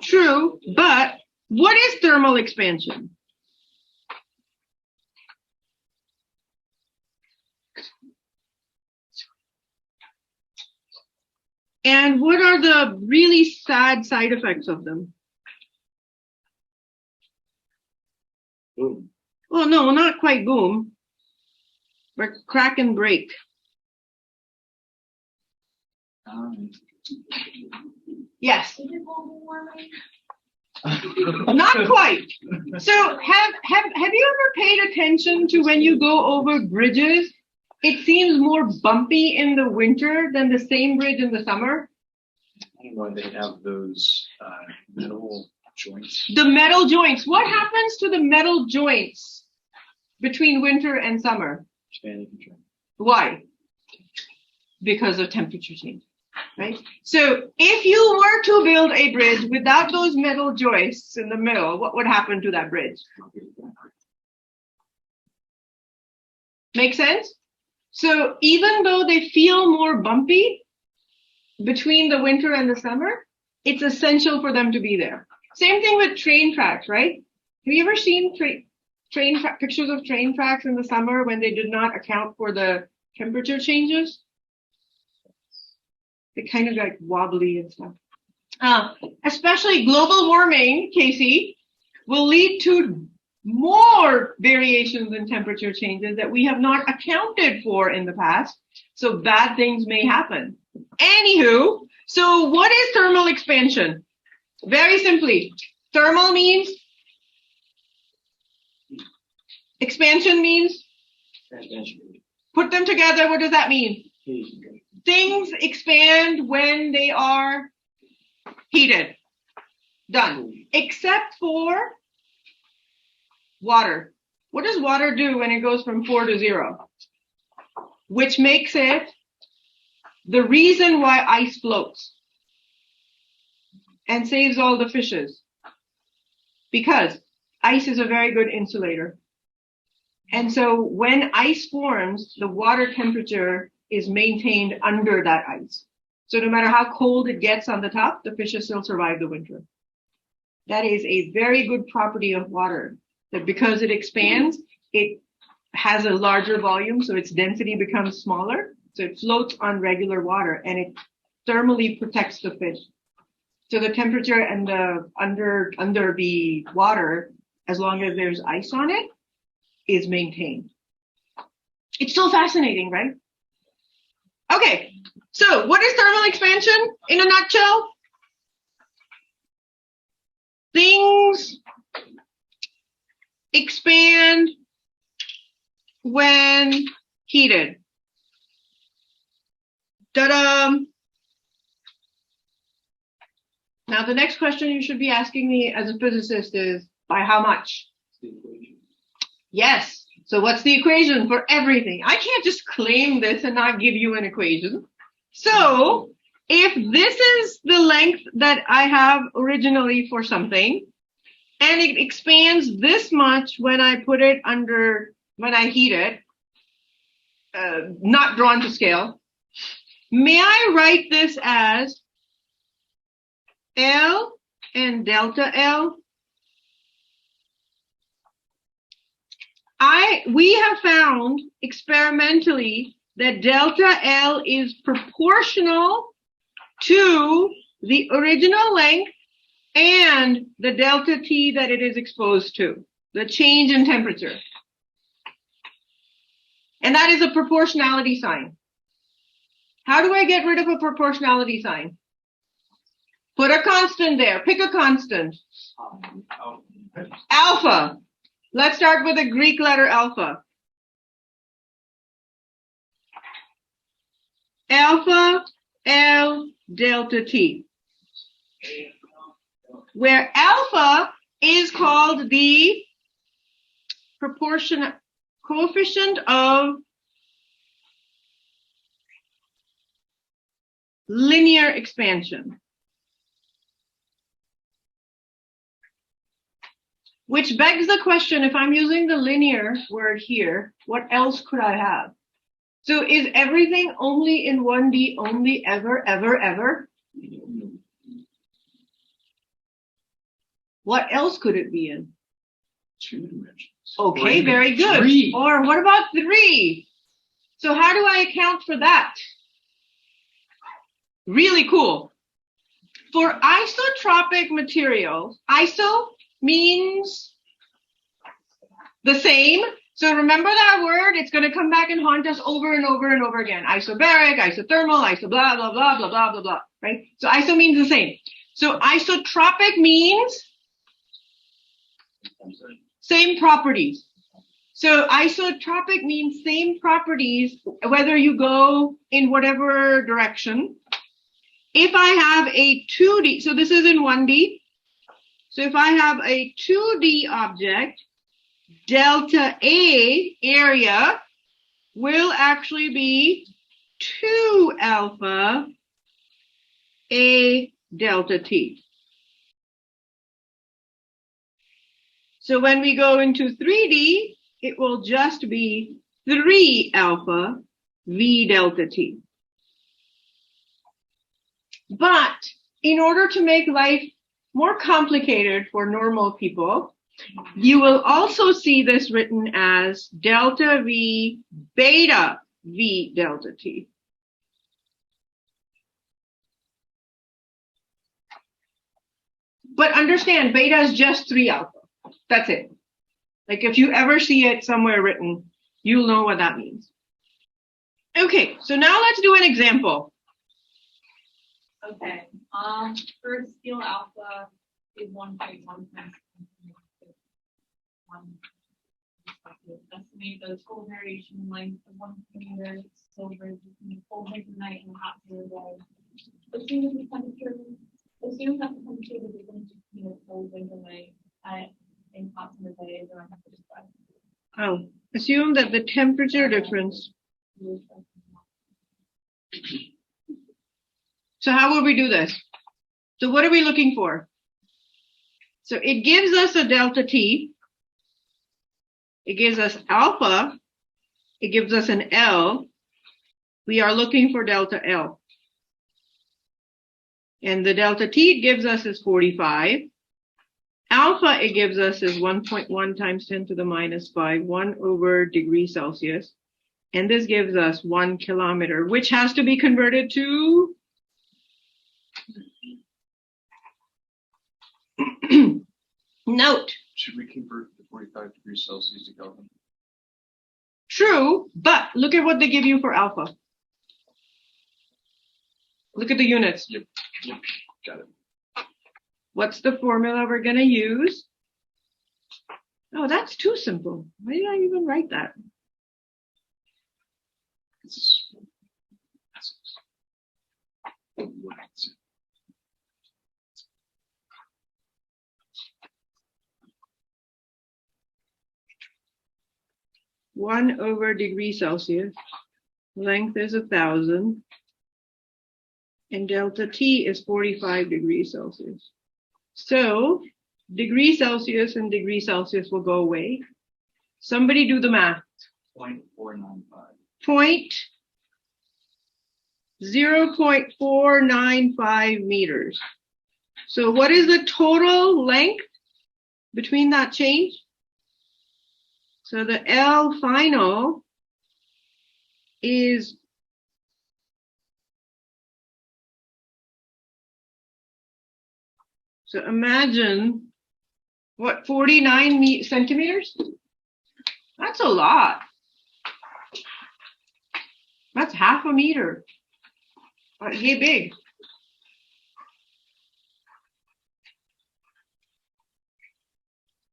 True, but what is thermal expansion? And what are the really sad side effects of them? Boom. Well, no, not quite boom, but crack and break. Yes. Not quite. So have you ever paid attention to when you go over bridges? It seems more bumpy in the winter than the same bridge in the summer. I don't know why they have those metal joints. The metal joints. What happens to the metal joints between winter and summer? Why? Because of temperature change, right? So if you were to build a bridge without those metal joists in the middle, what would happen to that bridge? Make sense? So even though they feel more bumpy between the winter and the summer, it's essential for them to be there. Same thing with train tracks, right? Have you ever seen pictures of train tracks in the summer when they did not account for the temperature changes? They're kind of like wobbly and stuff. Especially global warming, Casey, will lead to more variations in temperature changes that we have not accounted for in the past. So bad things may happen. Anywho, so what is thermal expansion? Very simply, thermal means expansion means put them together. What does that mean? Things expand when they are heated. Done. Except for water. What does water do when it goes from 4 to 0? Which makes it the reason why ice floats and saves all the fishes. Because ice is a very good insulator. And so when ice forms, the water temperature is maintained under that ice. So no matter how cold it gets on the top, the fishes still survive the winter. That is a very good property of water, that because it expands, it has a larger volume, so its density becomes smaller. So it floats on regular water and it thermally protects the fish. So the temperature and the under the water, as long as there's ice on it, is maintained. It's so fascinating, right? Okay, so what is thermal expansion in a nutshell? Things expand when heated. Ta-da! Now the next question you should be asking me as a physicist is, by how much? Yes. So what's the equation for everything? I can't just claim this and not give you an equation. So if this is the length that I have originally for something, and it expands this much when I put it under, when I heat it, not drawn to scale, may I write this as L and delta L? We have found experimentally that delta L is proportional to the original length and the delta T that it is exposed to, the change in temperature. And that is a proportionality sign. How do I get rid of a proportionality sign? Put a constant there. Pick a constant. Alpha. Let's start with the Greek letter alpha. Alpha L delta T. Where alpha is called the coefficient of linear expansion. Which begs the question, if I'm using the linear word here, what else could I have? So is everything only in 1D only ever, ever, ever? What else could it be in? 2 dimensions. Okay, very good. 3. Or what about 3? So how do I account for that? Really cool. For isotropic materials, iso means the same. So remember that word, it's going to come back and haunt us over and over and over again. Isobaric, isothermal, iso blah, blah, blah, blah, blah, blah, blah, right? So iso means the same. So isotropic means same properties. So isotropic means same properties, whether you go in whatever direction. If I have a 2D, so this is in 1D. So if I have a 2D object, delta A area will actually be 2 alpha A delta T. So when we go into 3D, it will just be 3 alpha V delta T. But in order to make life more complicated for normal people, you will also see this written as delta V beta V delta T. But understand, beta is just 3 alpha. That's it. Like if you ever see it somewhere written, you'll know what that means. Okay, so now let's do an example. Okay, for steel alpha is 1.1 times 1. Estimate the total variation in length of 1 meter silver between cold winter night and hot summer day. Assume that the temperature difference between a cold winter night and hot summer day is around 55. Oh, assume that the temperature difference. So how will we do this? So what are we looking for? So it gives us a delta T. It gives us alpha. It gives us an L. We are looking for delta L. And the delta T it gives us is 45. Alpha it gives us is 1.1 times 10 to the minus 5, 1 over degree Celsius. And this gives us 1 kilometer, which has to be converted to note. Should we convert the 45 degrees Celsius to Kelvin? True, but look at what they give you for alpha. Look at the units. Yep, got it. What's the formula we're going to use? Oh, that's too simple. Why did I even write that? One over degree Celsius. Length is 1,000. And delta T is 45 degrees Celsius. So degree Celsius and degree Celsius will go away. Somebody do the math. 0.495 meters. So what is the total length between that change? So the L final is so imagine what 49 centimeters? That's a lot. That's half a meter. Hey, big.